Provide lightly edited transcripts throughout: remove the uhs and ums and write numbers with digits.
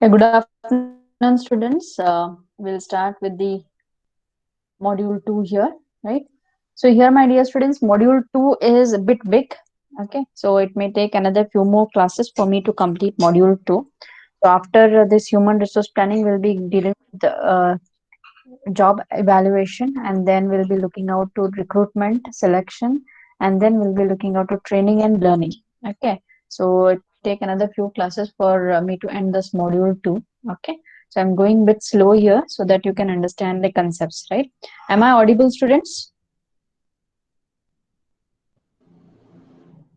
Yeah, good afternoon, students. We'll start with the module 2 here, right? So here, my dear students, module 2 is a bit big. Okay, so it may take another few more classes for me to complete module 2. So after this human resource planning, we'll be dealing with the job evaluation, and then we'll be looking out to recruitment, selection, and then we'll be looking out to training and learning. Okay, so it will take another few classes for me to end this module 2. Okay, so I'm going a bit slow here so that you can understand the concepts, right? Am I audible, students?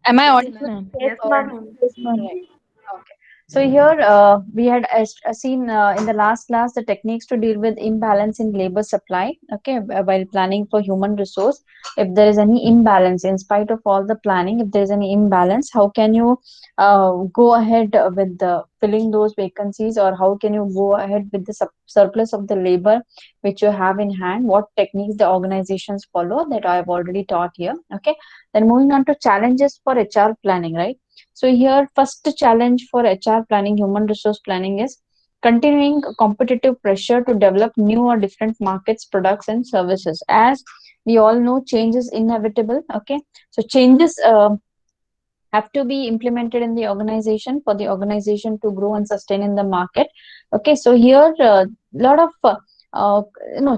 Am I Yes, audible? ma'am. Or right. Okay. So here we had seen in the last class the techniques to deal with imbalance in labor supply. Okay, while planning for human resource, if there is any imbalance, in spite of all the planning, if there is any imbalance, how can you go ahead with the filling those vacancies, or how can you go ahead with the surplus of the labor which you have in hand? What techniques the organizations follow that I have already taught here. Okay, then moving on to challenges for HR planning, right? So here, first challenge for HR planning, human resource planning is continuing competitive pressure to develop new or different markets, products, and services. As we all know, change is inevitable. Okay, so changes have to be implemented in the organization for the organization to grow and sustain in the market. Okay, so here a lot of uh,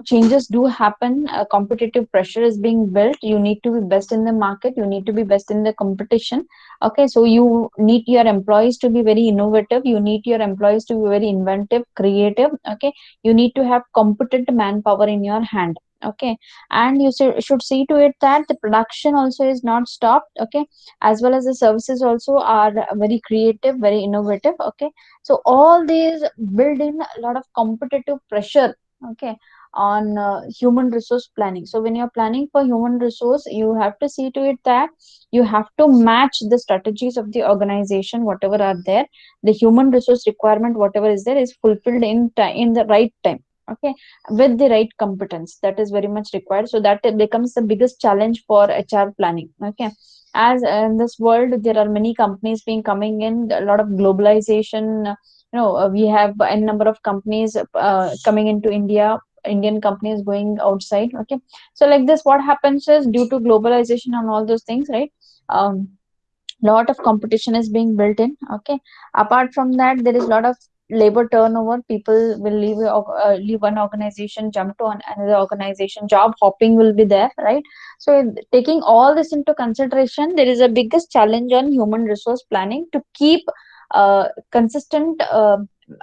changes do happen. Competitive pressure is being built. You need to be best in the market, you need to be best in the competition. Okay, so you need your employees to be very innovative, you need your employees to be very inventive, creative. Okay, you need to have competent manpower in your hand. Okay, and you should see to it that the production also is not stopped. Okay, as well as the services also are very creative, very innovative. Okay, so all these build in a lot of competitive pressure. Okay, on human resource planning. So when you're planning for human resource, you have to see to it that you have to match the strategies of the organization, whatever are there. The human resource requirement, whatever is there, is fulfilled in time, in the right time. Okay, with the right competence, that is very much required. So that it becomes the biggest challenge for HR planning. Okay, as in this world there are many companies being coming in, a lot of globalization. We have a number of companies coming into India, Indian companies going outside. Okay, so like this, what happens is, due to globalization and all those things, right? Lot of competition is being built in. Okay, apart from that, there is a lot of labor turnover. People will leave one organization, jump to another organization. Job hopping will be there, right? So taking all this into consideration, there is a biggest challenge on human resource planning to keep consistent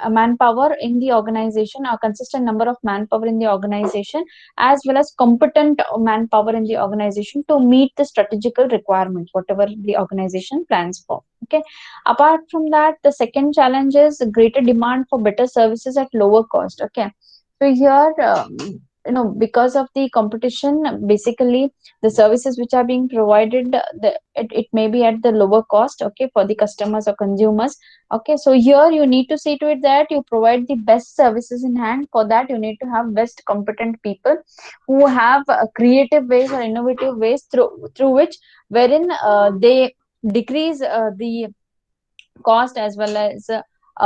manpower in the organization, a consistent number of manpower in the organization, as well as competent manpower in the organization to meet the strategical requirements, whatever the organization plans for. Okay. Apart from that, the second challenge is greater demand for better services at lower cost. Okay. So here, because of the competition, basically the services which are being provided, it may be at the lower cost. Okay, for the customers or consumers. Okay, so here you need to see to it that you provide the best services in hand. For that, you need to have best competent people who have creative ways or innovative ways through which, wherein they decrease the cost, as well as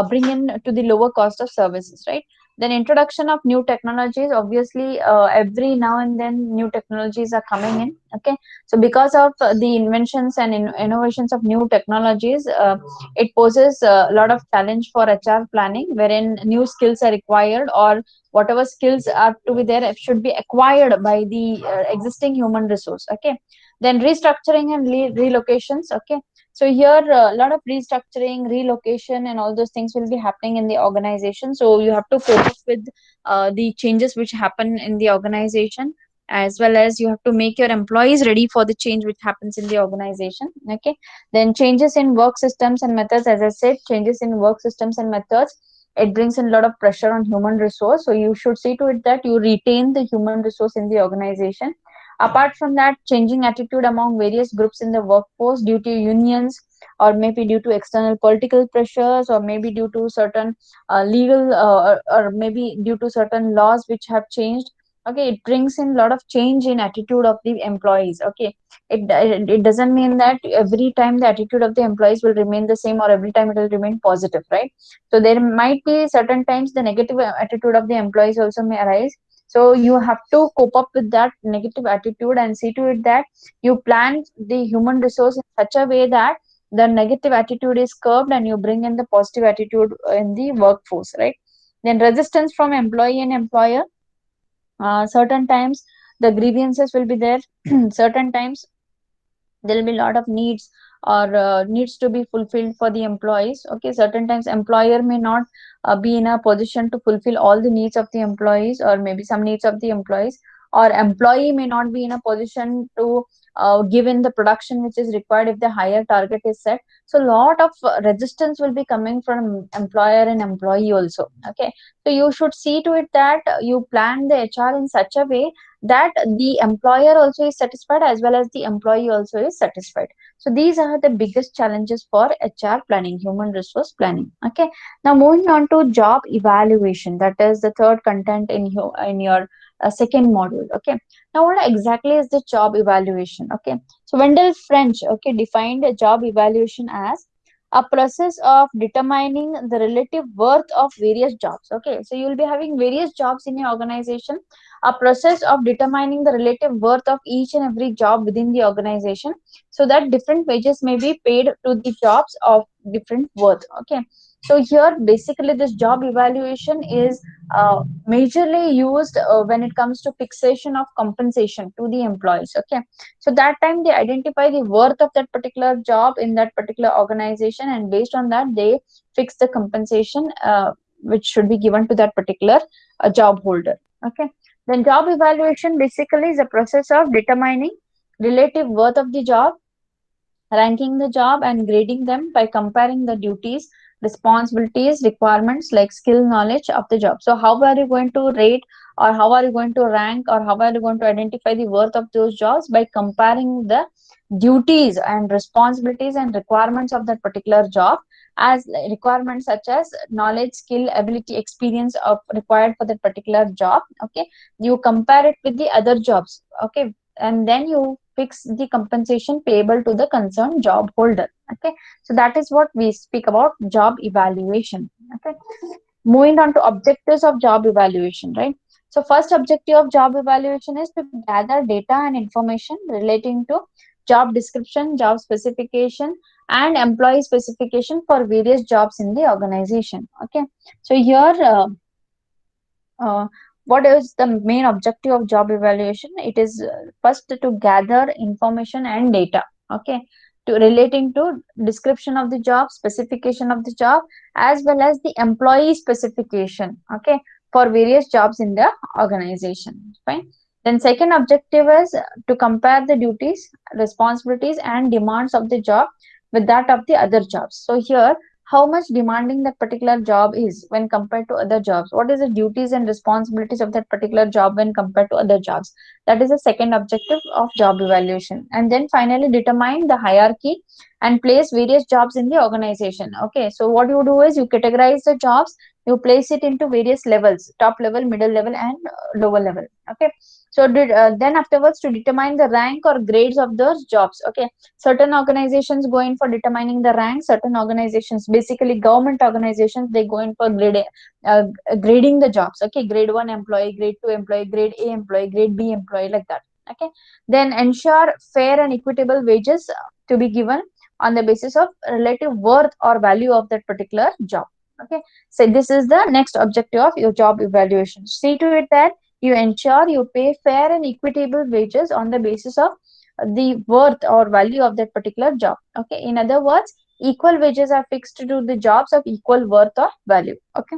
bring in to the lower cost of services, right? Then introduction of new technologies. Obviously, every now and then new technologies are coming in. Okay, so because of the inventions and innovations of new technologies, it poses a lot of challenge for HR planning, wherein new skills are required, or whatever skills are to be there should be acquired by the existing human resource. Okay, then restructuring and relocations. Okay, so here a lot of restructuring, relocation, and all those things will be happening in the organization. So you have to cope up with the changes which happen in the organization, as well as you have to make your employees ready for the change which happens in the organization. Okay, then changes in work systems and methods. As I said, changes in work systems and methods, it brings in a lot of pressure on human resource. So you should see to it that you retain the human resource in the organization. Apart from that, changing attitude among various groups in the workforce due to unions, or maybe due to external political pressures, or maybe due to certain legal or maybe due to certain laws which have changed. Okay, it brings in a lot of change in attitude of the employees. Okay, it doesn't mean that every time the attitude of the employees will remain the same, or every time it will remain positive, right? So there might be certain times the negative attitude of the employees also may arise. So you have to cope up with that negative attitude and see to it that you plan the human resource in such a way that the negative attitude is curbed and you bring in the positive attitude in the workforce, right? Then resistance from employee and employer. Certain times the grievances will be there. Certain times there will be a lot of needs, or needs to be fulfilled for the employees. Okay, certain times employer may not be in a position to fulfill all the needs of the employees, or maybe some needs of the employees, or employee may not be in a position to give in the production which is required if the higher target is set. So lot of resistance will be coming from employer and employee also. Okay, so you should see to it that you plan the HR in such a way that the employer also is satisfied as well as the employee also is satisfied. So these are the biggest challenges for HR planning, human resource planning. Okay, now moving on to job evaluation, that is the third content in your second module. Okay, now what exactly is the job evaluation? Okay, so Wendell French, okay, defined a job evaluation as a process of determining the relative worth of various jobs. Okay, so you will be having various jobs in your organization, a process of determining the relative worth of each and every job within the organization, so that different wages may be paid to the jobs of different worth. Okay, so here basically this job evaluation is majorly used when it comes to fixation of compensation to the employees. Okay, so that time they identify the worth of that particular job in that particular organization, and based on that they fix the compensation which should be given to that particular job holder. Okay, then job evaluation basically is a process of determining relative worth of the job, ranking the job and grading them by comparing the duties, responsibilities, requirements like skill, knowledge of the job. So how are you going to rate, or how are you going to rank, or how are you going to identify the worth of those jobs? By comparing the duties and responsibilities and requirements of that particular job, as requirements such as knowledge, skill, ability, experience of required for that particular job. Okay, you compare it with the other jobs. Okay, and then you fix the compensation payable to the concerned job holder. Okay, so that is what we speak about job evaluation. Okay, moving on to objectives of job evaluation, right? So first objective of job evaluation is to gather data and information relating to job description, job specification, and employee specification for various jobs in the organization. Okay, so here uh, what is the main objective of job evaluation? It is first to gather information and data. Okay, to relating to description of the job, specification of the job, as well as the employee specification. Okay, for various jobs in the organization. Fine. Then second objective is to compare the duties, responsibilities, and demands of the job with that of the other jobs. So here how much demanding that particular job is when compared to other jobs, what is the duties and responsibilities of that particular job when compared to other jobs. That is the second objective of job evaluation. And then finally determine the hierarchy and place various jobs in the organization. Okay, so what you do is you categorize the jobs, you place it into various levels: top level, middle level, and lower level. Okay, so then afterwards to determine the rank or grades of those jobs. Okay, certain organizations go in for determining the rank, certain organizations, basically government organizations, they go in for uh, grading the jobs. Okay, grade 1 employee, grade 2 employee, grade A employee, grade B employee, like that. Okay, then ensure fair and equitable wages to be given on the basis of relative worth or value of that particular job. Okay, so this is the next objective of your job evaluation. See to it that you ensure you pay fair and equitable wages on the basis of the worth or value of that particular job. Okay, in other words, equal wages are fixed to the jobs of equal worth or value. Okay,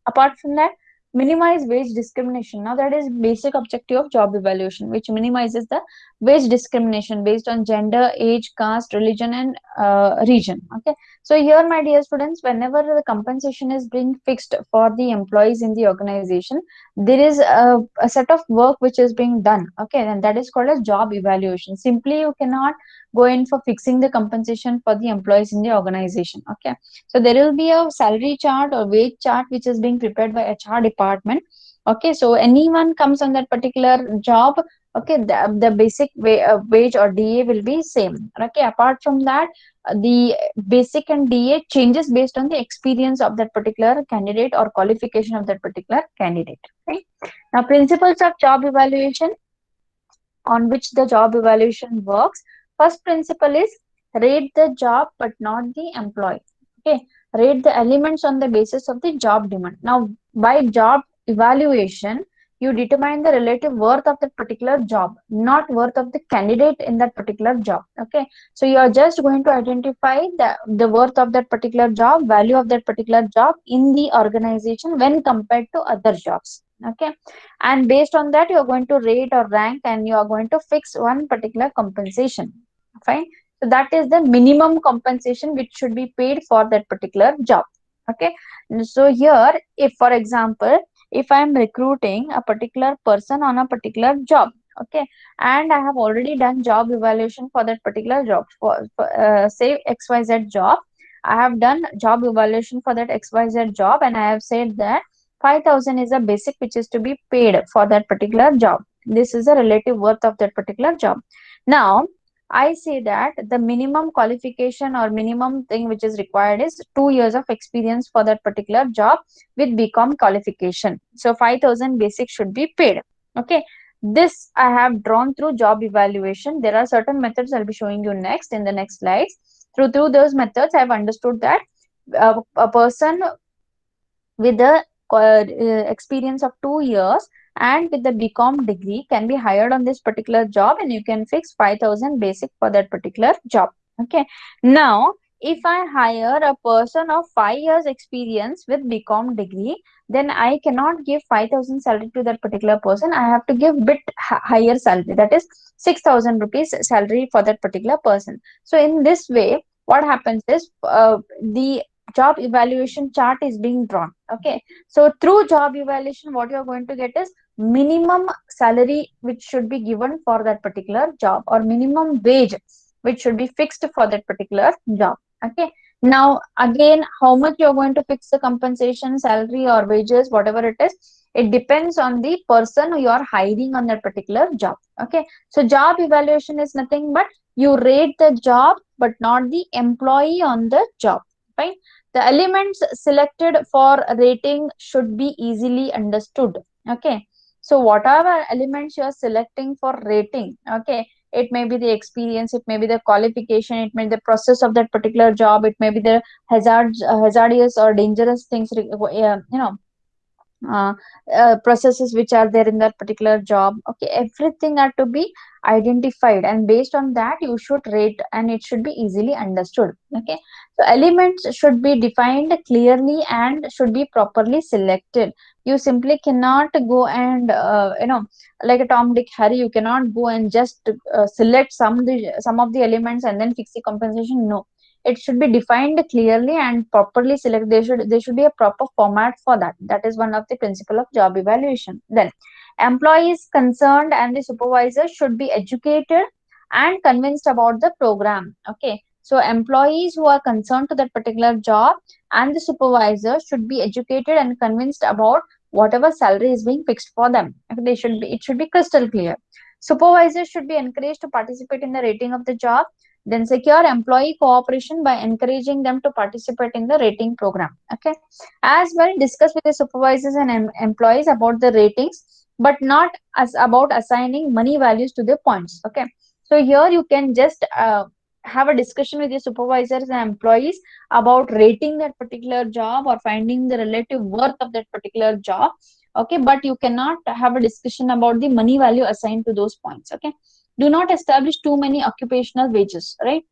apart from that, minimize wage discrimination. Now that is basic objective of job evaluation, which minimizes the wage discrimination based on gender, age, caste, religion, and region. Okay, so here my dear students, whenever the compensation is being fixed for the employees in the organization, there is a set of work which is being done. Okay, and that is called as job evaluation. Simply you cannot go in for fixing the compensation for the employees in the organization. Okay, so there will be a salary chart or wage chart which is being prepared by HR department. Okay, so anyone comes on that particular job, okay, the basic wage or DA will be same. Okay, apart from that, the basic and DA changes based on the experience of that particular candidate or qualification of that particular candidate. Okay, now principles of job evaluation on which the job evaluation works. First principle is rate the job but not the employee. Okay, rate the elements on the basis of the job demand. Now, by job evaluation, you determine the relative worth of that particular job, not worth of the candidate in that particular job. Okay, so you are just going to identify the worth of that particular job, value of that particular job in the organization when compared to other jobs. Okay, and based on that you are going to rate or rank and you are going to fix one particular compensation. Fine, so that is the minimum compensation which should be paid for that particular job. Okay, so here, if for example, if I am recruiting a particular person on a particular job, okay, and I have already done job evaluation for that particular job, for say XYZ job, I have done job evaluation for that XYZ job and I have said that 5,000 is a basic which is to be paid for that particular job. This is the relative worth of that particular job. Now, I say that the minimum qualification or minimum thing which is required is 2 years of experience for that particular job with BCom qualification. So 5,000 basic should be paid. Okay. This I have drawn through job evaluation. There are certain methods I'll be showing you next in the next slides. Through those methods, I have understood that a person with the experience of 2 years and with the BCom degree can be hired on this particular job and you can fix 5,000 basic for that particular job. Okay. Now, if I hire a person of 5 years experience with BCom degree, then I cannot give 5,000 salary to that particular person. I have to give bit higher salary, that is 6,000 rupees salary for that particular person. So in this way, what happens is the job evaluation chart is being drawn. Okay, so through job evaluation what you are going to get is minimum salary which should be given for that particular job or minimum wage which should be fixed for that particular job. Okay, now again, how much you are going to fix the compensation, salary or wages, whatever it is, it depends on the person who you are hiring on that particular job. Okay, so job evaluation is nothing but you rate the job but not the employee on the job. Right, the elements selected for rating should be easily understood. Okay, so whatever elements you are selecting for rating, okay, it may be the experience, it may be the qualification, it may be the process of that particular job, it may be the hazardous or dangerous things, uh, processes which are there in that particular job. Okay, everything are to be identified and based on that you should rate and it should be easily understood. Okay, so elements should be defined clearly and should be properly selected. You simply cannot go and like a Tom Dick Harry, you cannot go and just select some of the elements and then fix the compensation. No, it should be defined clearly and properly selected. There should be a proper format for that. That is one of the principle of job evaluation. Then employees concerned and the supervisor should be educated and convinced about the program. Okay, so employees who are concerned to that particular job and the supervisor should be educated and convinced about whatever salary is being fixed for them. Okay, it should be crystal clear. Supervisors should be encouraged to participate in the rating of the job. Then secure employee cooperation by encouraging them to participate in the rating program. Okay, as well discuss with the supervisors and employees about the ratings, but not as about assigning money values to the points. Okay, so here you can just have a discussion with the supervisors and employees about rating that particular job or finding the relative worth of that particular job. Okay, but you cannot have a discussion about the money value assigned to those points. Okay, do not establish too many occupational wages, right?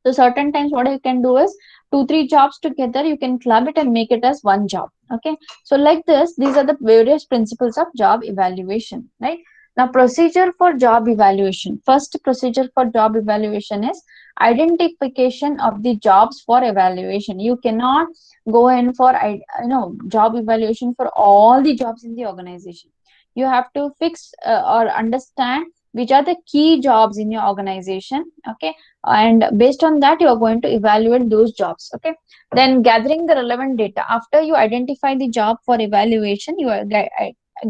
So certain times what you can do is 2 3 jobs together you can club it and make it as one job. Okay, so like this, these are the various principles of job evaluation, right? Now procedure for job evaluation. First procedure for job evaluation is identification of the jobs for evaluation. You cannot go in for job evaluation for all the jobs in the organization. You have to fix or understand which are the key jobs in your organization. Okay, and based on that you are going to evaluate those jobs. Okay, then gathering the relevant data. After you identify the job for evaluation, you are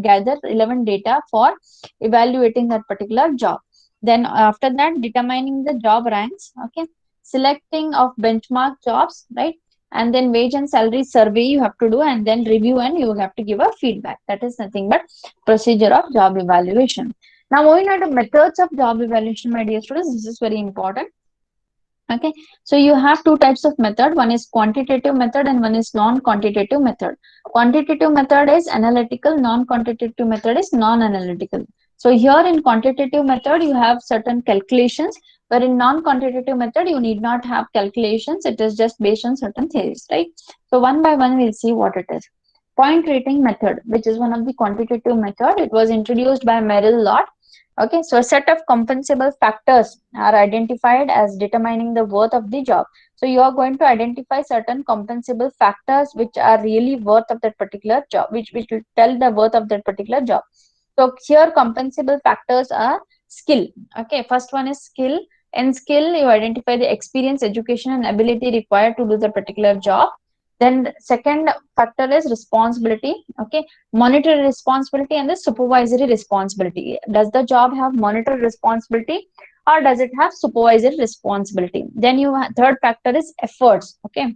gather relevant data for evaluating that particular job. Then after that, determining the job ranks, okay, selecting of benchmark jobs, right? And then wage and salary survey you have to do, and then review, and you have to give a feedback. That is nothing but procedure of job evaluation. Now moving on to methods of job evaluation, my dear students, this is very important. Okay, so you have two types of method. One is quantitative method and one is non-quantitative method. Quantitative method is analytical, non-quantitative method is non-analytical. So here in quantitative method, you have certain calculations, where in non-quantitative method, you need not have calculations. It is just based on certain theories, right? So one by one, we'll see what it is. Point rating method, which is one of the quantitative method. It was introduced by Merrill Lott. Okay, so a set of compensable factors are identified as determining the worth of the job. So you are going to identify certain compensable factors which are really worth of that particular job, which will tell the worth of that particular job. So here compensable factors are skill. Okay, first one is skill. In skill, you identify the experience, education, and ability required to do the particular job. Then the second factor is responsibility. Okay, monetary responsibility and the supervisory responsibility. Does the job have monetary responsibility or does it have supervisory responsibility? Then you have, third factor is efforts. Okay,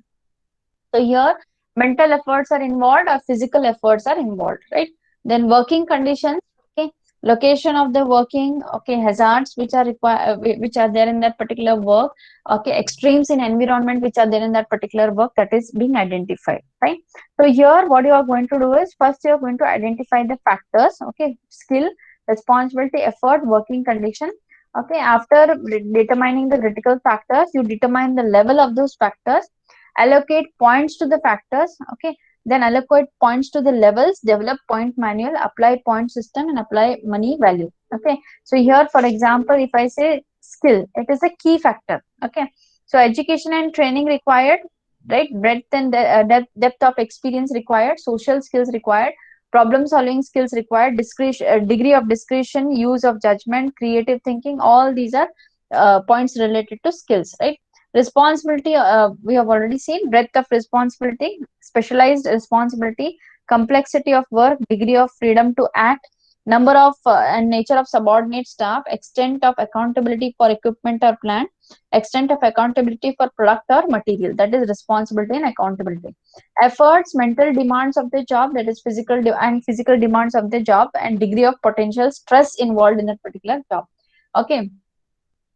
so here mental efforts are involved or physical efforts are involved, right? Then working conditions, okay, location of the working, okay, hazards which are required, which are there in that particular work, okay, extremes in environment which are there in that particular work, that is being identified, right? So here what you are going to do is first you are going to identify the factors, okay, skill, responsibility, effort, working condition. Okay, after determining the critical factors, you determine the level of those factors, allocate points to the factors, okay, then allocate points to the levels, develop point manual, apply point system, and apply money value. Okay, so here for example, if I say skill, it is a key factor. Okay, so education and training required, right? Breadth and depth of experience required, social skills required, problem solving skills required, discretion, degree of discretion, use of judgment, creative thinking, all these are points related to skills, right? Responsibility, we have already seen breadth of responsibility, specialized responsibility, complexity of work, degree of freedom to act, number of and nature of subordinate staff, extent of accountability for equipment or plant, extent of accountability for product or material. That is responsibility and accountability. Efforts, mental demands of the job, that is and physical demands of the job, and degree of potential stress involved in that particular job. Okay,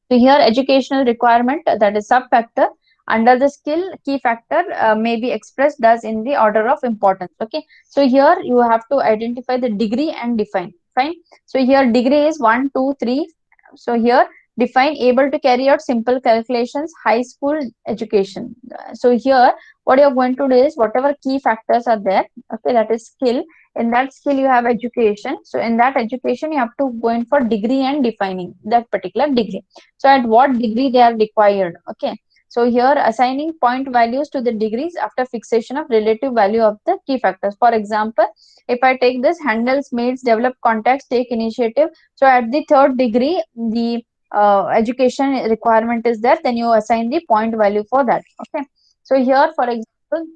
so here educational requirement, that is sub factor under the skill, key factor may be expressed as in the order of importance. Okay, so here you have to identify the degree and define. Fine. So here degree is 1, 2, 3. So here define able to carry out simple calculations, high school education. So here what you are going to do is whatever key factors are there. Okay, that is skill. In that skill you have education. So in that education you have to go in for degree and defining that particular degree. So at what degree they are required. Okay, so here assigning point values to the degrees after fixation of relative value of the key factors. For example, if I take this handles, mates, develop contacts, take initiative, so at the third degree the education requirement is there, then you assign the point value for that. Okay, so here for example,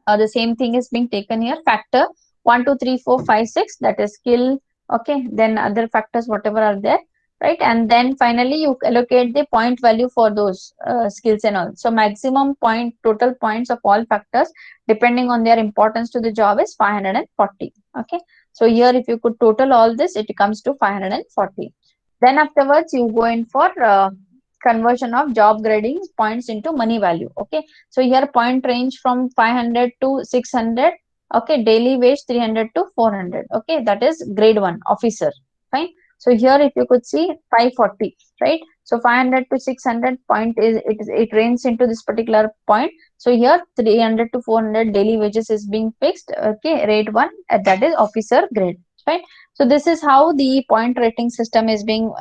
the same thing is being taken here, factor 1, 2, 3, 4, 5, 6, that is skill. Okay, then other factors whatever are there, right? And then finally you allocate the point value for those skills and all. So maximum point total points of all factors depending on their importance to the job is 540. Okay, so here if you could total all this, it comes to 540. Then afterwards you go in for conversion of job grading points into money value. Okay, so here point range from 500 to 600. Okay, daily wage 300 to 400. Okay, that is grade 1 officer. Fine. So here if you could see 540, right? So 500 to 600 point is it ranges into this particular point. So here 300 to 400 daily wages is being fixed. Okay, rate 1, that is officer grade. Right. So this is how the point rating system is being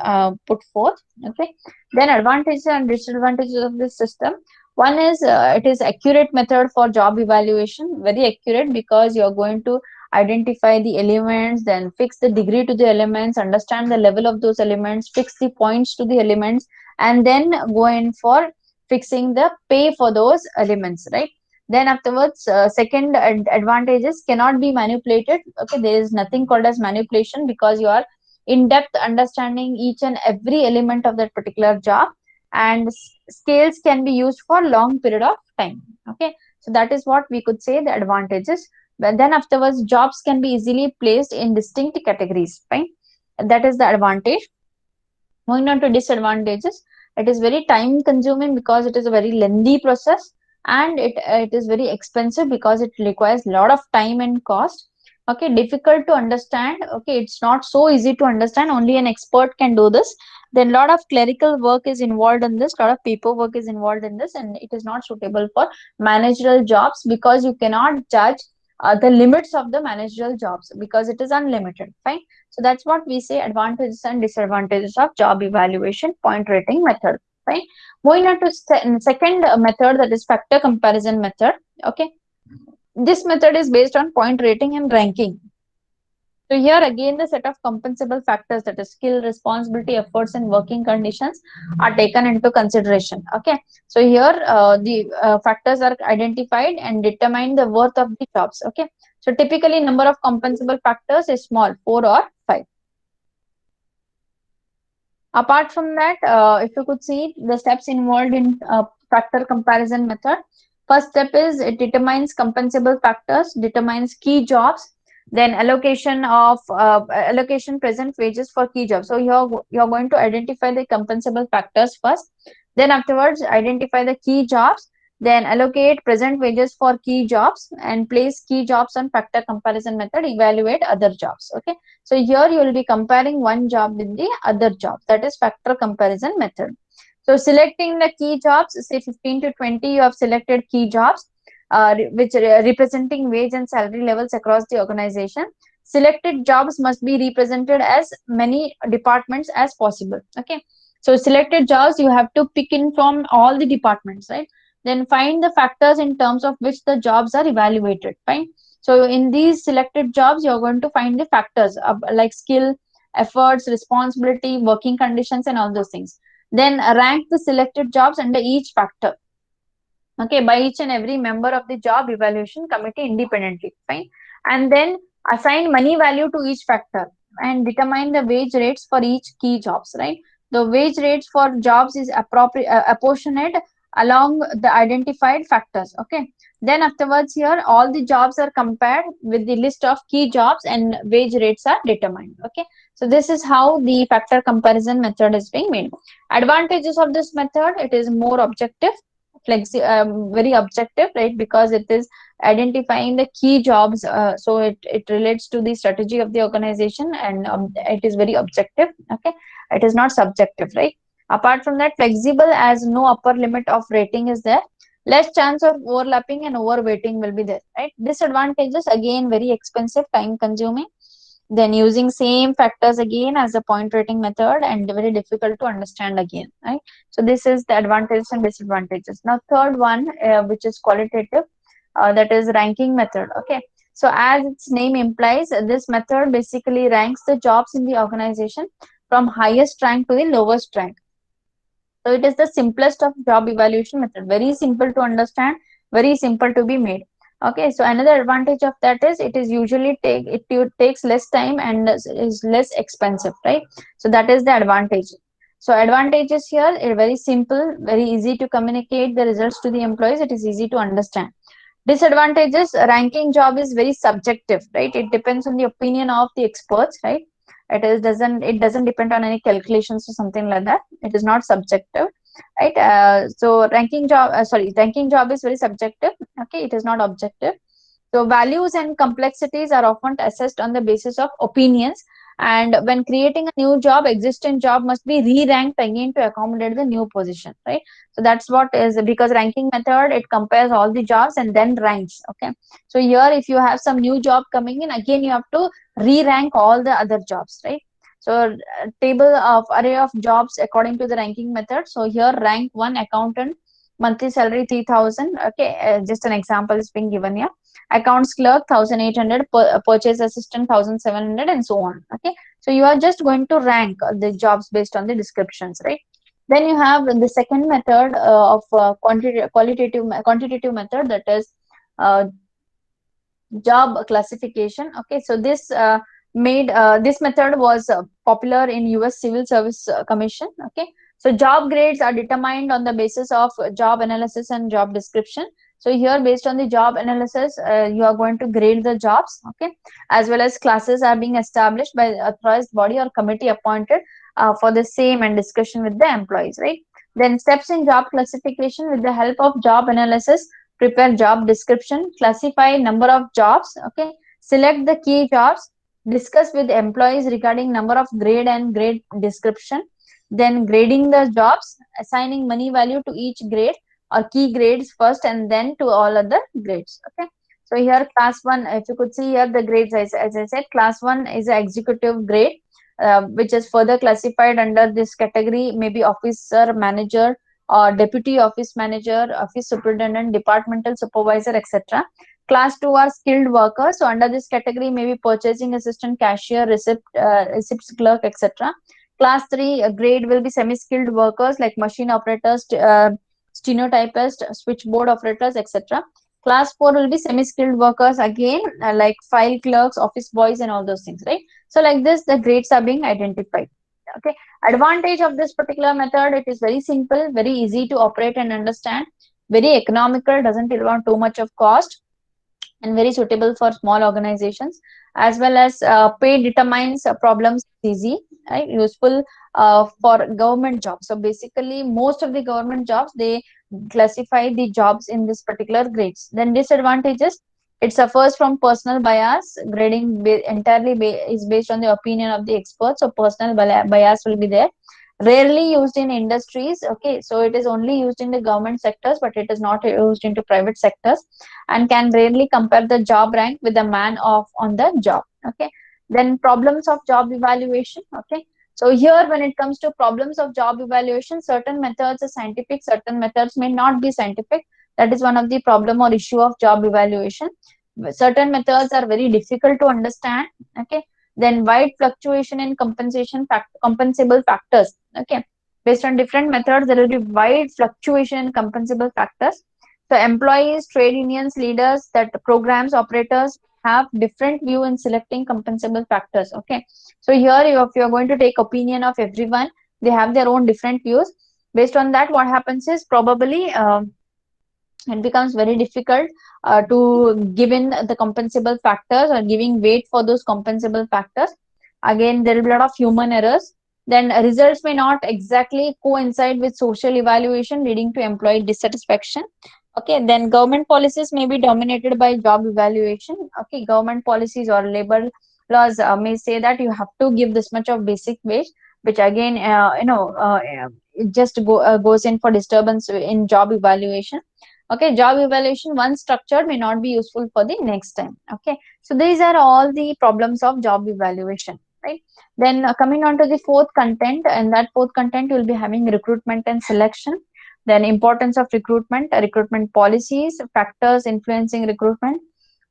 put forth. Okay, then advantages and disadvantages of this system. One is it is accurate method for job evaluation, very accurate, because you are going to identify the elements, then fix the degree to the elements, understand the level of those elements, fix the points to the elements, and then go in for fixing the pay for those elements, right? Then afterwards, second advantages cannot be manipulated. Okay, there is nothing called as manipulation because you are in depth understanding each and every element of that particular job, and scales can be used for long period of time. Okay, so that is what we could say the advantages. But then afterwards, jobs can be easily placed in distinct categories. Fine, that is the advantage. Moving on to disadvantages, it is very time consuming because it is a very lengthy process, and it is very expensive because it requires a lot of time and cost. Okay, difficult to understand. Okay, it's not so easy to understand. Only an expert can do this. Then a lot of clerical work is involved in this, a lot of paperwork is involved in this, and it is not suitable for managerial jobs because you cannot judge the limits of the managerial jobs because it is unlimited. Fine. So that's what we say advantages and disadvantages of job evaluation point rating method. Right. Moving on to second method, that is factor comparison method. Okay. This method is based on point rating and ranking. So here again the set of compensable factors, that is skill, responsibility, efforts, and working conditions are taken into consideration. Okay. So here the factors are identified and determine the worth of the jobs. Okay. So typically number of compensable factors is small, 4 or 5. Apart from that, if you could see the steps involved in factor comparison method, first step is it determines compensable factors, determines key jobs, then allocation present wages for key jobs. So you're going to identify the compensable factors first, then afterwards identify the key jobs, then allocate present wages for key jobs and place key jobs on factor comparison method, evaluate other jobs. Okay, so here you will be comparing one job with the other job. That is factor comparison method. So selecting the key jobs, say 15 to 20, you have selected key jobs which are representing wage and salary levels across the organization. Selected jobs must be represented as many departments as possible. Okay. So selected jobs you have to pick in from all the departments, right? Then find the factors in terms of which the jobs are evaluated. Fine. So in these selected jobs, you're going to find the factors like skill, efforts, responsibility, working conditions, and all those things. Then rank the selected jobs under each factor. Okay, by each and every member of the job evaluation committee independently. Fine. And then assign money value to each factor and determine the wage rates for each key jobs, right? The wage rates for jobs is apportionate along the identified factors. Okay, then afterwards here all the jobs are compared with the list of key jobs and wage rates are determined. Okay, so this is how the factor comparison method is being made. Advantages of this method, it is more objective, very objective, right? Because it is identifying the key jobs, so it relates to the strategy of the organization, and it is very objective. Okay, it is not subjective, right? Apart from that, flexible as no upper limit of rating is there, less chance of overlapping and overweighting will be there, right? Disadvantages, again very expensive, time consuming, then using same factors again as a point rating method and very difficult to understand again, right? So this is the advantages and disadvantages. Now third one, which is qualitative, that is ranking method. Okay, so as its name implies, this method basically ranks the jobs in the organization from highest rank to the lowest rank. So it is the simplest of job evaluation method, very simple to understand, very simple to be made. Okay, so another advantage of that is it is usually takes less time and is less expensive, right? So that is the advantage. So advantages here are very simple, very easy to communicate the results to the employees. It is easy to understand. Disadvantages, ranking job is very subjective, right? It depends on the opinion of the experts, right? It doesn't depend on any calculations or something like that. It is not subjective, right? So ranking job is very subjective. Okay, it is not objective. So values and complexities are often assessed on the basis of opinions. And when creating a new job, existing job must be re-ranked again to accommodate the new position, right? So that's what is, because ranking method, it compares all the jobs and then ranks. Okay. So here, if you have some new job coming in, again, you have to re-rank all the other jobs, right? So table of array of jobs according to the ranking method. So here rank one, accountant, monthly salary 3,000. Okay, just an example is being given here. Accounts clerk 1,800, purchase assistant 1,700, and so on. Okay, so you are just going to rank the jobs based on the descriptions, right? Then you have the second method of quantitative method, that is job classification. Okay, so this method was popular in US Civil Service Commission. Okay, so job grades are determined on the basis of job analysis and job description. So here, based on the job analysis, you are going to grade the jobs. Okay, as well as classes are being established by the authorized body or committee appointed for the same, and discussion with the employees, right? Then steps in job classification: with the help of job analysis, prepare job description, classify number of jobs. Okay, select the key jobs, discuss with employees regarding number of grade and grade description, then grading the jobs, assigning money value to each grade or key grades first and then to all other grades. Okay, so here class 1, if you could see here the grades, as I said, class 1 is an executive grade, which is further classified under this category, maybe officer, manager, or deputy office manager, office superintendent, departmental supervisor, etc. Class 2 are skilled workers. So under this category, maybe purchasing assistant, cashier, receipts clerk, etc. Class 3 grade will be semi-skilled workers like machine operators, stenotypists, switchboard operators, etc. Class 4 will be semi-skilled workers again, like file clerks, office boys, and all those things, right? So like this, the grades are being identified. Okay, advantage of this particular method: it is very simple, very easy to operate and understand, very economical, doesn't involve too much of cost, and very suitable for small organizations, as well as pay determines problems easy, right? Useful for government jobs. So basically most of the government jobs, they classify the jobs in this particular grades. Then disadvantages: it suffers from personal bias. Grading entirely is based on the opinion of the experts, so personal bias will be there. Rarely used in industries. Okay, so it is only used in the government sectors, but it is not used into private sectors, and can rarely compare the job rank with the man of on the job. Okay, then problems of job evaluation. Okay, so here when it comes to problems of job evaluation, certain methods are scientific, certain methods may not be scientific. That is one of the problem or issue of job evaluation. Certain methods are very difficult to understand. Okay, then wide fluctuation in compensable factors. Okay, based on different methods, there will be wide fluctuation in compensable factors. So employees, trade unions, leaders, that programs operators have different view in selecting compensable factors. Okay, so here if you are going to take opinion of everyone, they have their own different views. Based on that, what happens is probably it becomes very difficult to give in the compensable factors or giving weight for those compensable factors. Again, there will be a lot of human errors. Then results may not exactly coincide with social evaluation, leading to employee dissatisfaction. Okay, then government policies may be dominated by job evaluation. Okay, government policies or labor laws may say that you have to give this much of basic wage, which again, it just goes in for disturbance in job evaluation. Okay, job evaluation once structured may not be useful for the next time. Okay, so these are all the problems of job evaluation, right? Then coming on to the fourth content, and that fourth content will be having recruitment and selection. Then importance of recruitment, recruitment policies, factors influencing recruitment,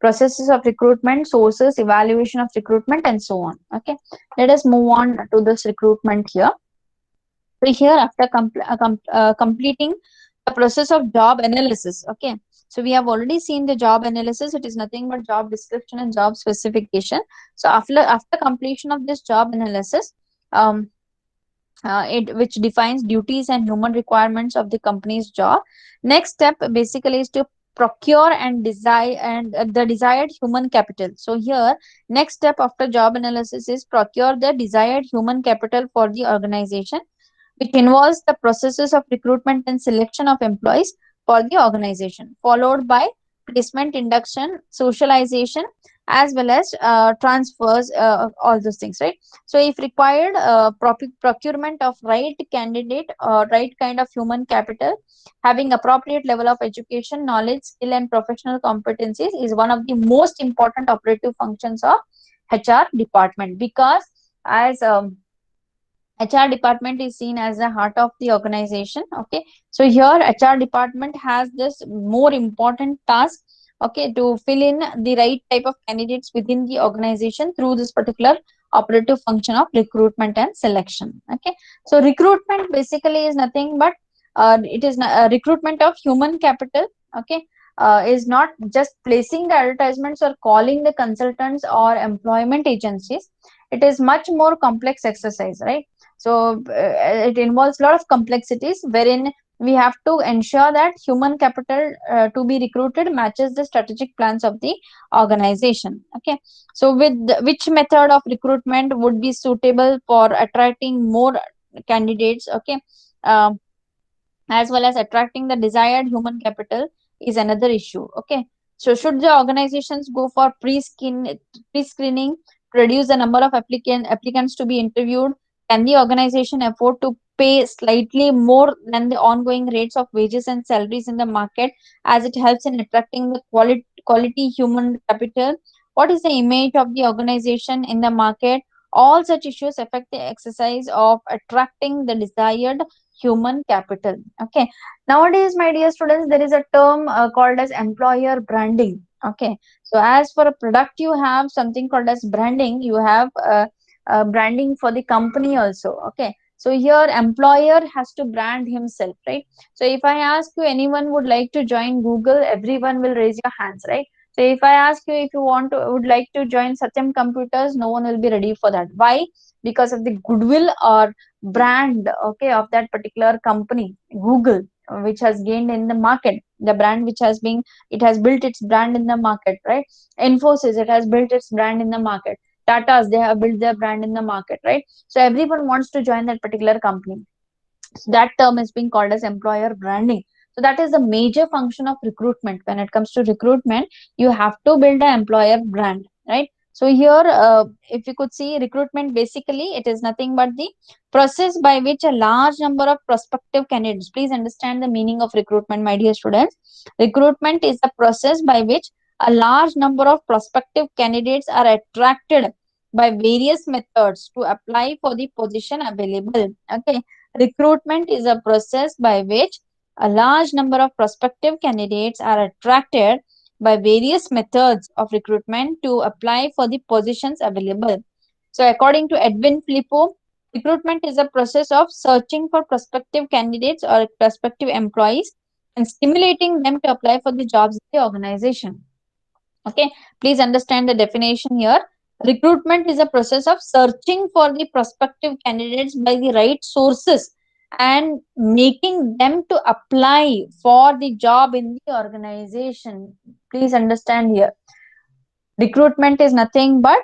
processes of recruitment, sources, evaluation of recruitment, and so on. Okay, let us move on to this recruitment here. So here, after completing the process of job analysis, okay. So we have already seen the job analysis. It is nothing but job description and job specification. So after completion of this job analysis, um, it which defines duties and human requirements of the company's job. Next step basically is to procure and desire and the desired human capital. So here, next step after job analysis is procure the desired human capital for the organization, which involves the processes of recruitment and selection of employees for the organization, followed by placement, induction, socialization, as well as transfers, all those things, right? So, if required, procurement of right candidate or right kind of human capital, having appropriate level of education, knowledge, skill, and professional competencies is one of the most important operative functions of HR department, because as HR department is seen as the heart of the organization. Okay, so here HR department has this more important task. Okay, to fill in the right type of candidates within the organization through this particular operative function of recruitment and selection. Okay, so recruitment basically is nothing but it is recruitment of human capital. Okay, is not just placing the advertisements or calling the consultants or employment agencies. It is much more complex exercise, right? So it involves a lot of complexities wherein we have to ensure that human capital to be recruited matches the strategic plans of the organization. Okay, so with which method of recruitment would be suitable for attracting more candidates? Okay, um, as well as attracting the desired human capital is another issue. Okay, so should the organizations go for pre-screening to reduce the number of applicants to be interviewed? Can the organization afford to pay slightly more than the ongoing rates of wages and salaries in the market, as it helps in attracting the quality human capital? What is the image of the organization in the market? All such issues affect the exercise of attracting the desired human capital. Okay, nowadays, my dear students, there is a term called as employer branding. Okay, so as for a product, you have something called as branding. You have branding for the company also. Okay, so here employer has to brand himself, right? So if I ask you, anyone would like to join Google, everyone will raise your hands, right? So if I ask you if you would like to join Satyam Computers, no one will be ready for that. Why? Because of the goodwill or brand, okay, of that particular company, Google, which has gained in the market, the brand which has been, it has built its brand in the market, right? Infosys, it has built its brand in the market. Tata's, they have built their brand in the market, right? So everyone wants to join that particular company. So that term is being called as employer branding. So that is the major function of recruitment. When it comes to recruitment, you have to build an employer brand, right? So here, if you could see, recruitment basically, it is nothing but the process by which a large number of prospective candidates. Please understand the meaning of recruitment, my dear students. Recruitment is the process by which a large number of prospective candidates are attracted by various methods to apply for the position available. Okay, recruitment is a process by which a large number of prospective candidates are attracted by various methods of recruitment to apply for the positions available. So, according to Edwin Filippo, recruitment is a process of searching for prospective candidates or prospective employees and stimulating them to apply for the jobs in the organization. Okay, please understand the definition here. Recruitment is a process of searching for the prospective candidates by the right sources and making them to apply for the job in the organization. Please understand here. Recruitment is nothing but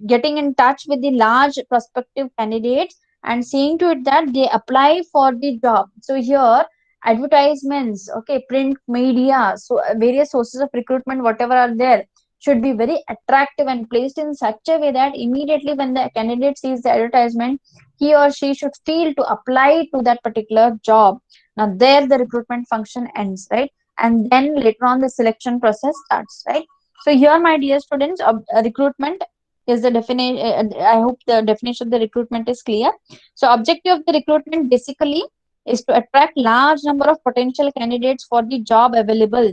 getting in touch with the large prospective candidates and seeing to it that they apply for the job. So here, advertisements, okay, print media, so various sources of recruitment, whatever are there, should be very attractive and placed in such a way that immediately when the candidate sees the advertisement, he or she should feel to apply to that particular job. Now there the recruitment function ends, right? And then later on the selection process starts, right? So here, my dear students, recruitment is the definition. I hope the definition of the recruitment is clear. So objective of the recruitment basically is to attract large number of potential candidates for the job available.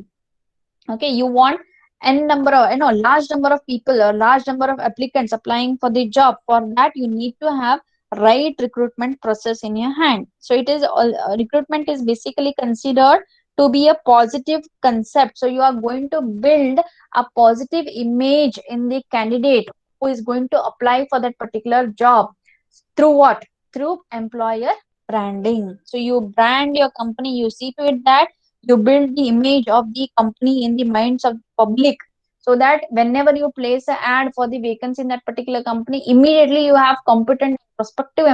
Okay, you want n number of, large number of people or large number of applicants applying for the job. For that, you need to have right recruitment process in your hand. So it is all, recruitment is basically considered to be a positive concept. So you are going to build a positive image in the candidate who is going to apply for that particular job. Through what? Through employer branding. So you brand your company, you see to it that you build the image of the company in the minds of the public, so that whenever you place an ad for the vacancy in that particular company, immediately you have competent prospective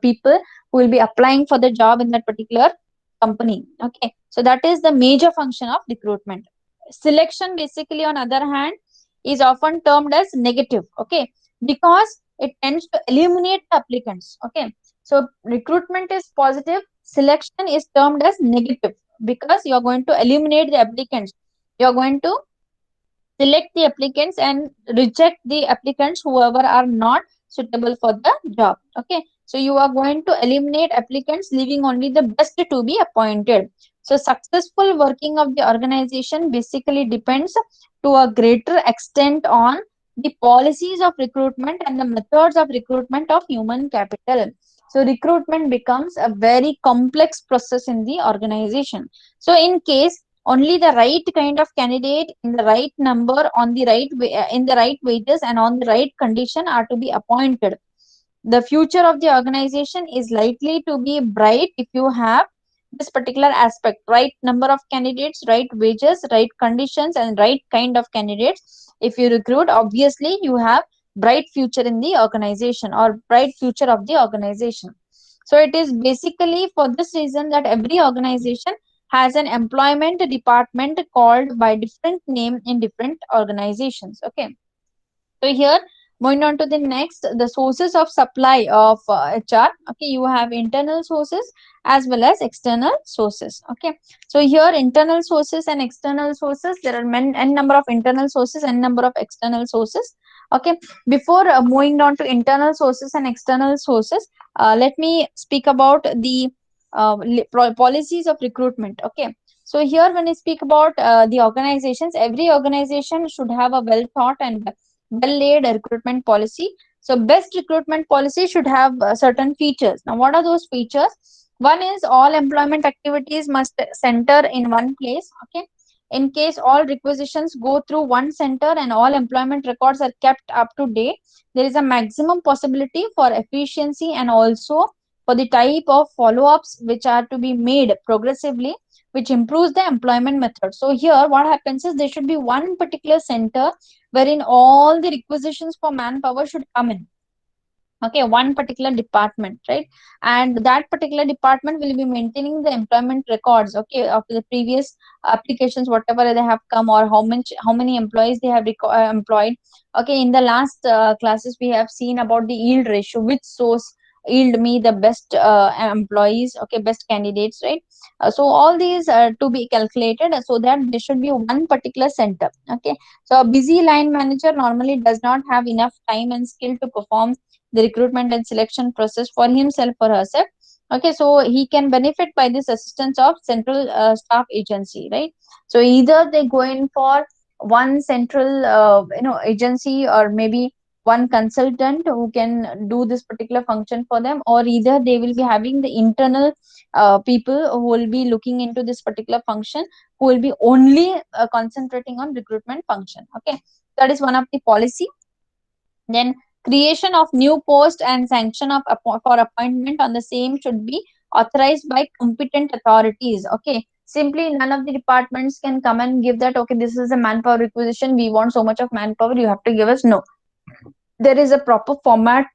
people who will be applying for the job in that particular company. Okay, so that is the major function of recruitment. Selection basically, on other hand, is often termed as negative. Okay, because it tends to eliminate the applicants. Okay, so recruitment is positive, selection is termed as negative, because you are going to eliminate the applicants. You are going to select the applicants and reject the applicants whoever are not suitable for the job. Okay, so you are going to eliminate applicants, leaving only the best to be appointed. So successful working of the organization basically depends to a greater extent on the policies of recruitment and the methods of recruitment of human capital. So recruitment becomes a very complex process in the organization. So in case only the right kind of candidate in the right number on the in the right wages and on the right condition are to be appointed, the future of the organization is likely to be bright if you have this particular aspect: right number of candidates, right wages, right conditions, and right kind of candidates. If you recruit, obviously you have bright future in the organization or bright future of the organization. So it is basically for this reason that every organization has an employment department called by different name in different organizations. Okay. So here, moving on to the next, the sources of supply of HR. Okay, you have internal sources as well as external sources. Okay, so here internal sources and external sources. There are n number of internal sources and number of external sources. Okay, before moving on to internal sources and external sources, let me speak about the policies of recruitment. Okay, so here when I speak about the organizations, every organization should have a well thought and well-laid recruitment policy. So best recruitment policy should have certain features. Now, what are those features? One is all employment activities must center in one place. Okay. In case all requisitions go through one center and all employment records are kept up to date, there is a maximum possibility for efficiency and also for the type of follow-ups which are to be made progressively, which improves the employment method. So here what happens is there should be one particular center wherein all the requisitions for manpower should come in. Okay, one particular department, right? And that particular department will be maintaining the employment records, okay, of the previous applications, whatever they have come, or how many employees they have employed. Okay, in the last classes we have seen about the yield ratio, which source yield me the best employees, okay, best candidates, right? So all these are to be calculated so that there should be one particular center. Okay, so a busy line manager normally does not have enough time and skill to perform the recruitment and selection process for himself or herself. Okay, so he can benefit by this assistance of central staff agency, right? So either they go in for one central agency, or maybe one consultant who can do this particular function for them, or either they will be having the internal people who will be looking into this particular function, who will be only concentrating on recruitment function. Okay, that is one of the policy. Then creation of new post and sanction of for appointment on the same should be authorized by competent authorities. Okay. Simply none of the departments can come and give that, okay, this is a manpower requisition. We want so much of manpower. You have to give us. No. There is a proper format,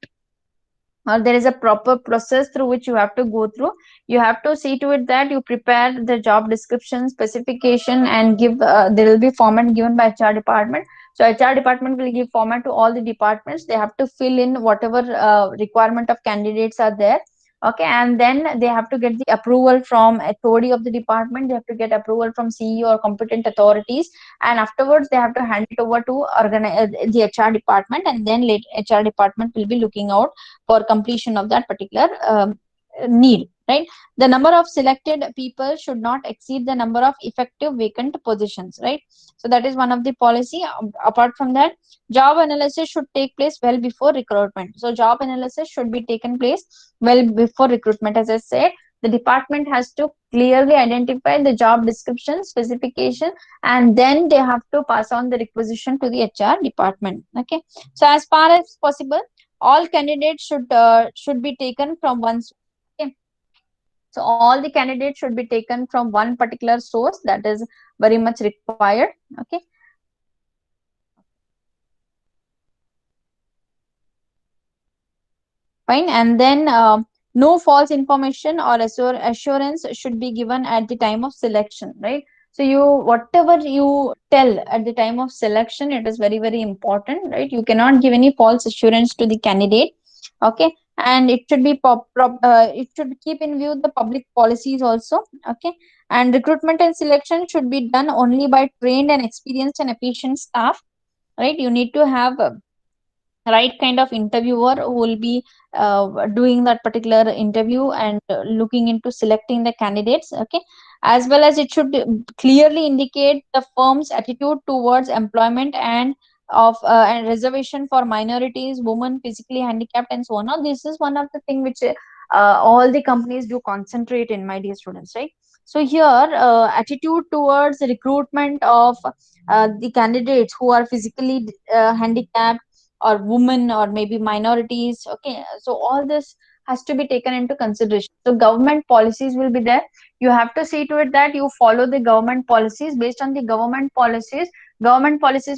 or there is a proper process through which you have to go through. You have to see to it that you prepare the job description specification and give, there will be format given by HR department. So HR department will give format to all the departments. They have to fill in whatever requirement of candidates are there. Okay, and then they have to get the approval from authority of the department. They have to get approval from CEO or competent authorities, and afterwards they have to hand it over to the HR department, and then HR department will be looking out for completion of that particular need, right? The number of selected people should not exceed the number of effective vacant positions, right? So that is one of the policy. Apart from that, job analysis should take place well before recruitment. So job analysis should be taken place well before recruitment. As I said, the department has to clearly identify the job description specification, and then they have to pass on the requisition to the HR department. Okay, so as far as possible, all candidates should be taken from one source. Okay, so all the candidates should be taken from one particular source. That is very much required. Okay, fine. And then no false information or assurance should be given at the time of selection, right? So you, whatever you tell at the time of selection, it is very very important, right? You cannot give any false assurance to the candidate. Okay, and it should be it should keep in view the public policies also. Okay, and recruitment and selection should be done only by trained and experienced and efficient staff, right? You need to have right kind of interviewer who will be doing that particular interview and looking into selecting the candidates. Okay, as well as it should clearly indicate the firm's attitude towards employment and reservation for minorities, women, physically handicapped, and so on. Now this is one of the thing which all the companies do concentrate in, my dear students, right? So here, attitude towards recruitment of the candidates who are physically handicapped, or women, or maybe minorities. Okay, so all this has to be taken into consideration. So government policies will be there. You have to see to it that you follow the government policies. Based on the government policies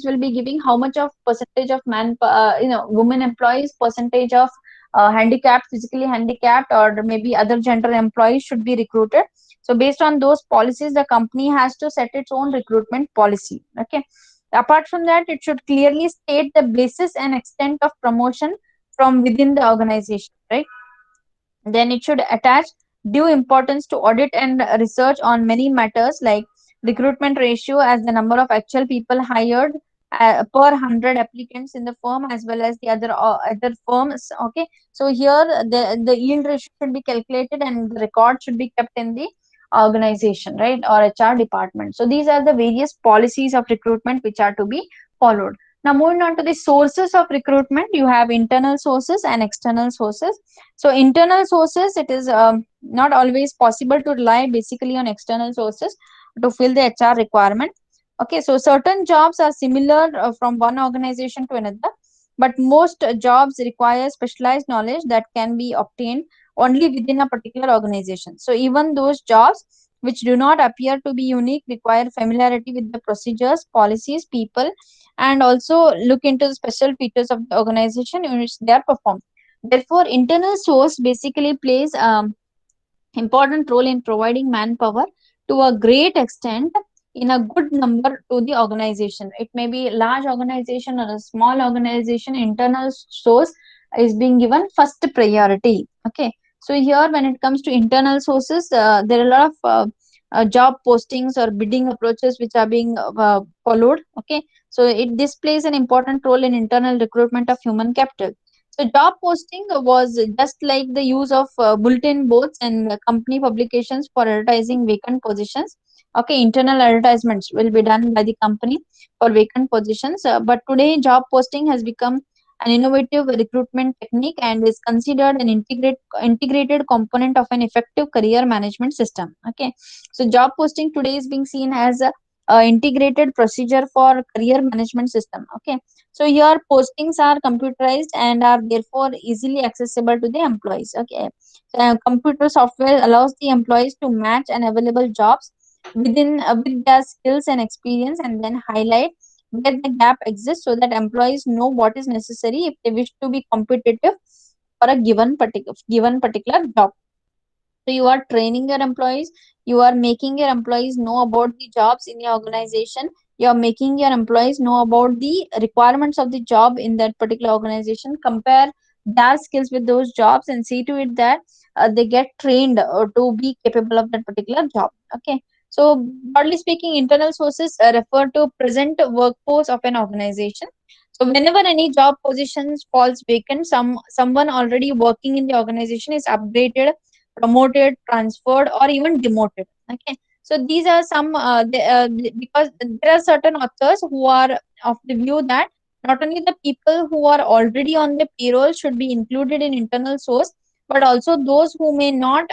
will be giving how much of percentage of women employees, percentage of handicapped, physically handicapped, or maybe other gender employees should be recruited. So based on those policies, the company has to set its own recruitment policy. Okay. Apart from that, it should clearly state the basis and extent of promotion from within the organization, right? Then it should attach due importance to audit and research on many matters like recruitment ratio as the number of actual people hired per 100 applicants in the firm, as well as the other firms. Okay, so here the yield ratio should be calculated and the record should be kept in the organization, right, or HR department. So these are the various policies of recruitment which are to be followed. Now moving on to the sources of recruitment, you have internal sources and external sources. So internal sources, it is not always possible to rely basically on external sources to fill the HR requirement. Okay, so certain jobs are similar from one organization to another, but most jobs require specialized knowledge that can be obtained only within a particular organization. So even those jobs which do not appear to be unique require familiarity with the procedures, policies, people, and also look into the special features of the organization in which they are performed. Therefore, internal source basically plays important role in providing manpower to a great extent in a good number to the organization. It may be a large organization or a small organization, internal source is being given first priority. Okay. So here when it comes to internal sources, there are a lot of job postings or bidding approaches which are being followed. Okay. So this plays an important role in internal recruitment of human capital. So job posting was just like the use of bulletin boards and company publications for advertising vacant positions. Okay, internal advertisements will be done by the company for vacant positions. But today, job posting has become an innovative recruitment technique and is considered an integrated component of an effective career management system. Okay, so job posting today is being seen as a integrated procedure for career management system. Okay, so your postings are computerized and are therefore easily accessible to the employees. Okay. So, computer software allows the employees to match an available jobs with their skills and experience, and then highlight where the gap exists so that employees know what is necessary if they wish to be competitive for a given particular job. So you are training your employees, you are making your employees know about the jobs in your organization, you are making your employees know about the requirements of the job in that particular organization, compare their skills with those jobs and see to it that they get trained to be capable of that particular job. Okay. So broadly speaking, internal sources refer to present workforce of an organization. So whenever any job positions falls vacant, someone already working in the organization is upgraded, promoted, transferred, or even demoted. Okay, so these are some because there are certain authors who are of the view that not only the people who are already on the payroll should be included in internal source, but also those who may not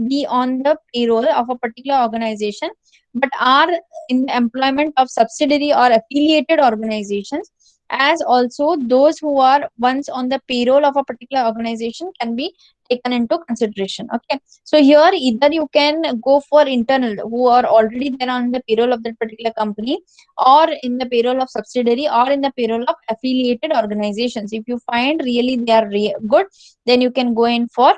be on the payroll of a particular organization but are in the employment of subsidiary or affiliated organizations, as also those who are once on the payroll of a particular organization can be taken into consideration. Okay, so here either you can go for internal who are already there on the payroll of that particular company, or in the payroll of subsidiary, or in the payroll of affiliated organizations. If you find really they are good, then you can go in for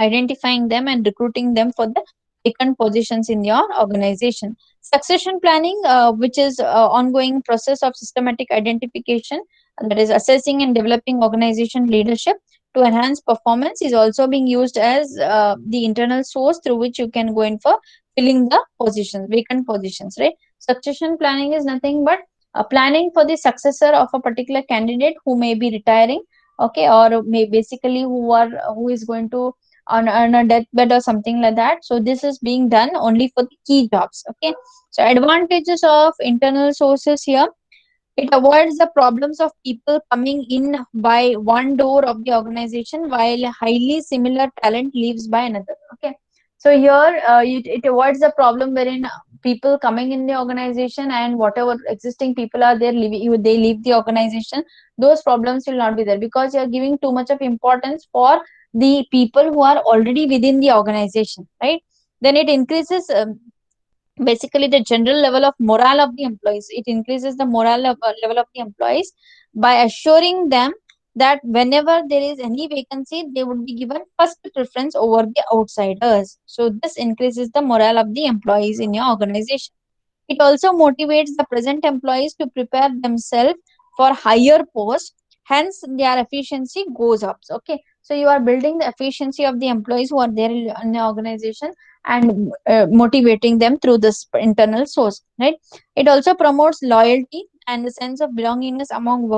identifying them and recruiting them for the vacant positions in your organization. Succession planning, which is ongoing process of systematic identification, that is assessing and developing organization leadership to enhance performance, is also being used as the internal source through which you can go in for filling the positions, vacant positions, right? Succession planning is nothing but planning for the successor of a particular candidate who may be retiring, okay, or may basically who is going to on a deathbed or something like that. So this is being done only for the key jobs. Okay. So advantages of internal sources here. It avoids the problems of people coming in by one door of the organization while highly similar talent leaves by another. Okay. So here it avoids the problem wherein people coming in the organization and whatever existing people are there, they leave the organization. Those problems will not be there because you are giving too much of importance for the people who are already within the organization, right? Then it increases basically the general level of morale of the employees. It increases the level of the employees by assuring them that whenever there is any vacancy they would be given first preference over the outsiders. So this increases the morale of the employees in your organization. It also motivates the present employees to prepare themselves for higher posts, hence their efficiency goes up. Okay, so you are building the efficiency of the employees who are there in the organization and motivating them through this internal source, right? It also promotes loyalty and the sense of belongingness among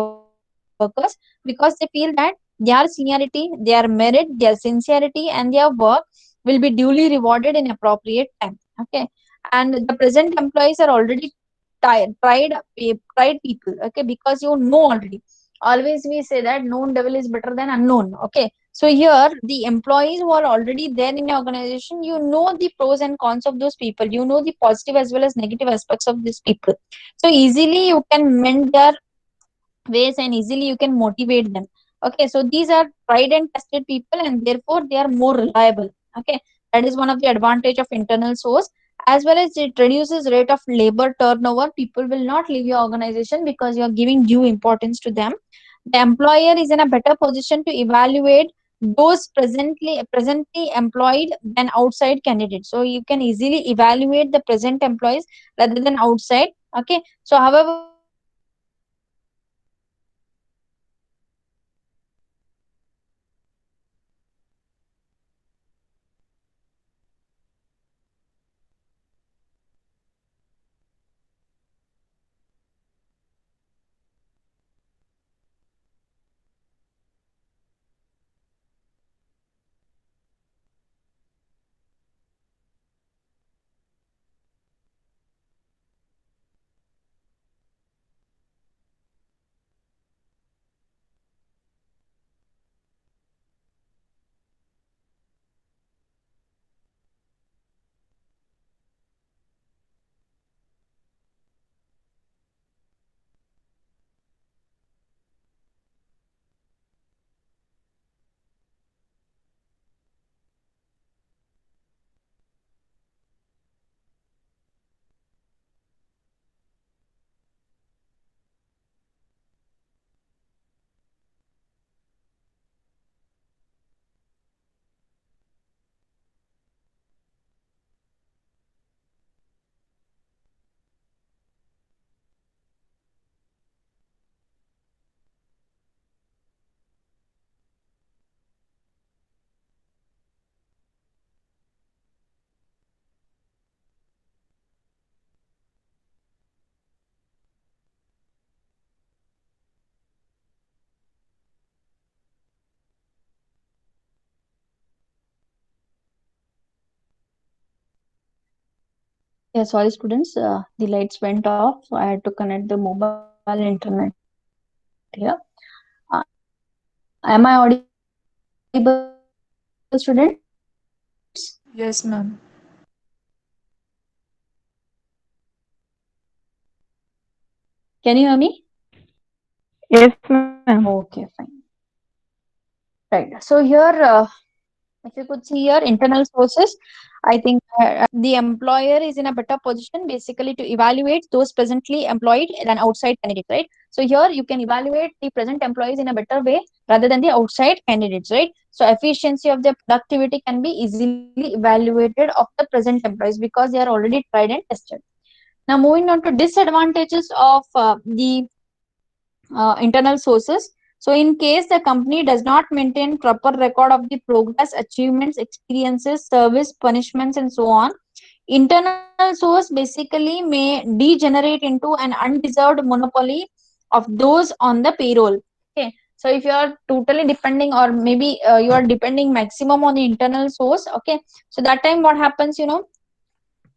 workers because they feel that their seniority, their merit, their sincerity, and their work will be duly rewarded in appropriate time. Okay, and the present employees are already tried people, okay, because you know already. Always we say that known devil is better than unknown. Okay, so here the employees who are already there in the organization, you know the pros and cons of those people, you know the positive as well as negative aspects of these people, so easily you can mend their ways and easily you can motivate them. Okay, so these are tried and tested people and therefore they are more reliable. Okay, that is one of the advantage of internal source. As well as it reduces rate of labor turnover. People will not leave your organization because you are giving due importance to them. The employer is in a better position to evaluate those presently employed than outside candidates. So you can easily evaluate the present employees rather than outside. Okay, so however the outside employees are already trained and tested. Okay, so therefore they will not be able to Yeah, sorry, students. The lights went off, so I had to connect the mobile internet here. Am I audible, students? Yes, ma'am. Can you hear me? Yes, ma'am. Okay, fine. Right. So here, if you could see here, internal sources, I think the employer is in a better position basically to evaluate those presently employed than outside candidates, right? So here you can evaluate the present employees in a better way rather than the outside candidates, right? So efficiency of their productivity can be easily evaluated of the present employees because they are already tried and tested. Now moving on to disadvantages of the internal sources. So, in case the company does not maintain proper record of the progress, achievements, experiences, service, punishments, and so on, internal source basically may degenerate into an undeserved monopoly of those on the payroll. Okay. So if you are totally depending, or maybe you are depending maximum on the internal source, okay. So that time what happens,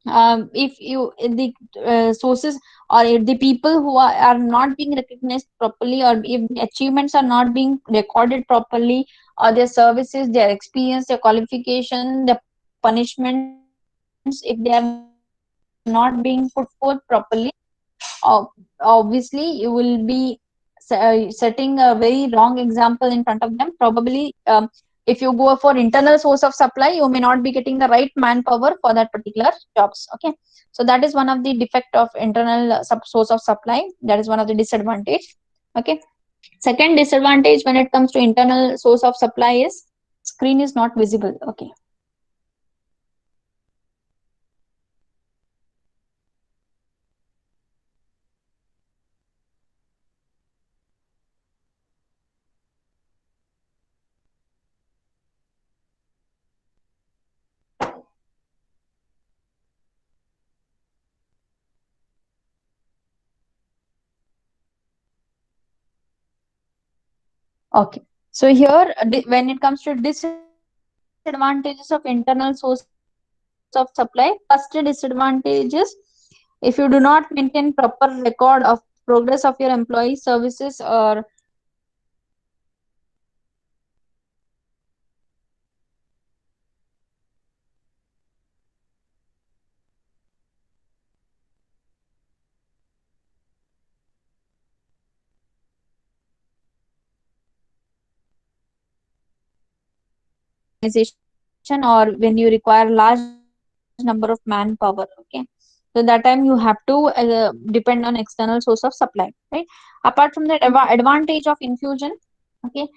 if the sources, or if the people who are not being recognized properly, or if the achievements are not being recorded properly, or their services, their experience, their qualification, the punishments, if they are not being put forth properly, obviously you will be setting a very wrong example in front of them. Probably, if you go for internal source of supply, you may not be getting the right manpower for that particular jobs. Okay, so that is one of the defect of internal source of supply. That is one of the disadvantage. Okay, second disadvantage when it comes to internal source of supply is screen is not visible. Okay. Okay. So here, when it comes to disadvantages of internal source of supply, first disadvantage is if you do not maintain proper record of progress of your employee services or organization, or when you require large number of manpower. Okay, so that time you have to depend on external source of supply, right? Apart from that, advantage of infusion. Okay,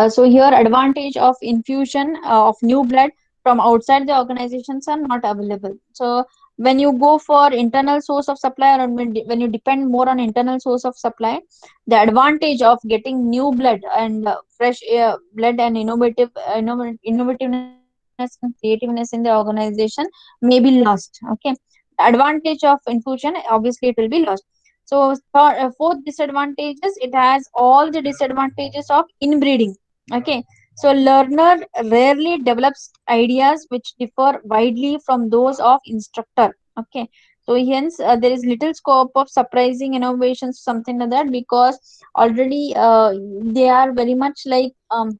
so here advantage of infusion of new blood from outside the organizations are not available. So when you go for internal source of supply, or when you depend more on internal source of supply, the advantage of getting new blood and fresh blood and innovativeness and creativeness in the organization may be lost. Okay, the advantage of infusion, obviously it will be lost. So fourth disadvantage is it has all the disadvantages of inbreeding. Okay, so learner rarely develops ideas which differ widely from those of instructor. Okay, so hence there is little scope of surprising innovations, something like that, because already they are very much like uh,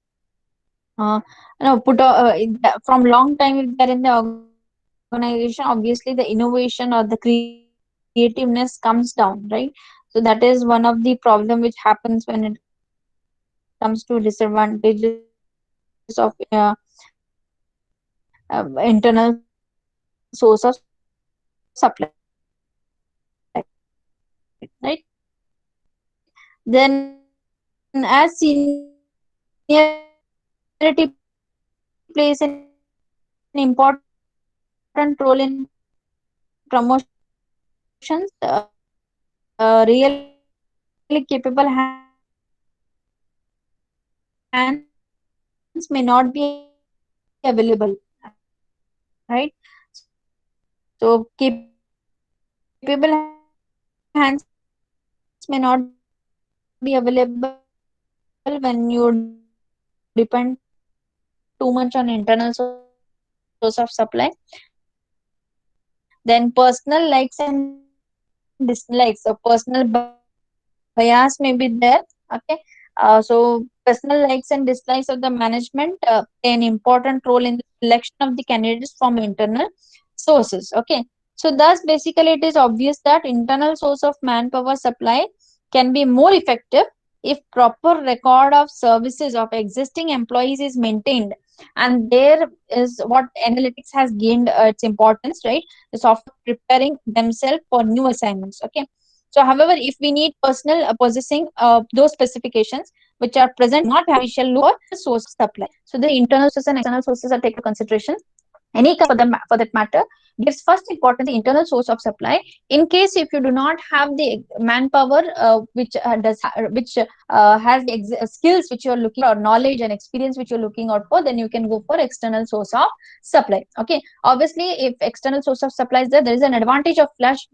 from long time, if they're in the organization, obviously the innovation or the creativeness comes down, right? So that is one of the problem which happens when it comes to disadvantages of internal source of supply, right? Then as seniority plays an important role in promotions, really capable hands may not be available, right? So capable hands may not be available, right? So capable hands may not be available when you depend too much on internal source of supply. Then personal likes and dislikes. So personal bias may be there. Okay, so personal likes and dislikes of the management play an important role in the selection of the candidates from internal sources. Okay, so thus basically it is obvious that internal source of manpower supply can be more effective if proper record of services of existing employees is maintained, and there is what analytics has gained its importance, right? The software preparing themselves for new assignments. Okay, so however, if we need personnel possessing those specifications which are present in the organization, we do not have official look for internal source of supply. So the internal sources and external sources are taken into consideration. Any company, for that matter, gives first importance the internal source of supply. In case if you do not have the manpower which has the skills which you're looking for, or knowledge and experience which you're looking out for, then you can go for external source of supply. Okay, obviously if external source of supply is there, there is an advantage of flash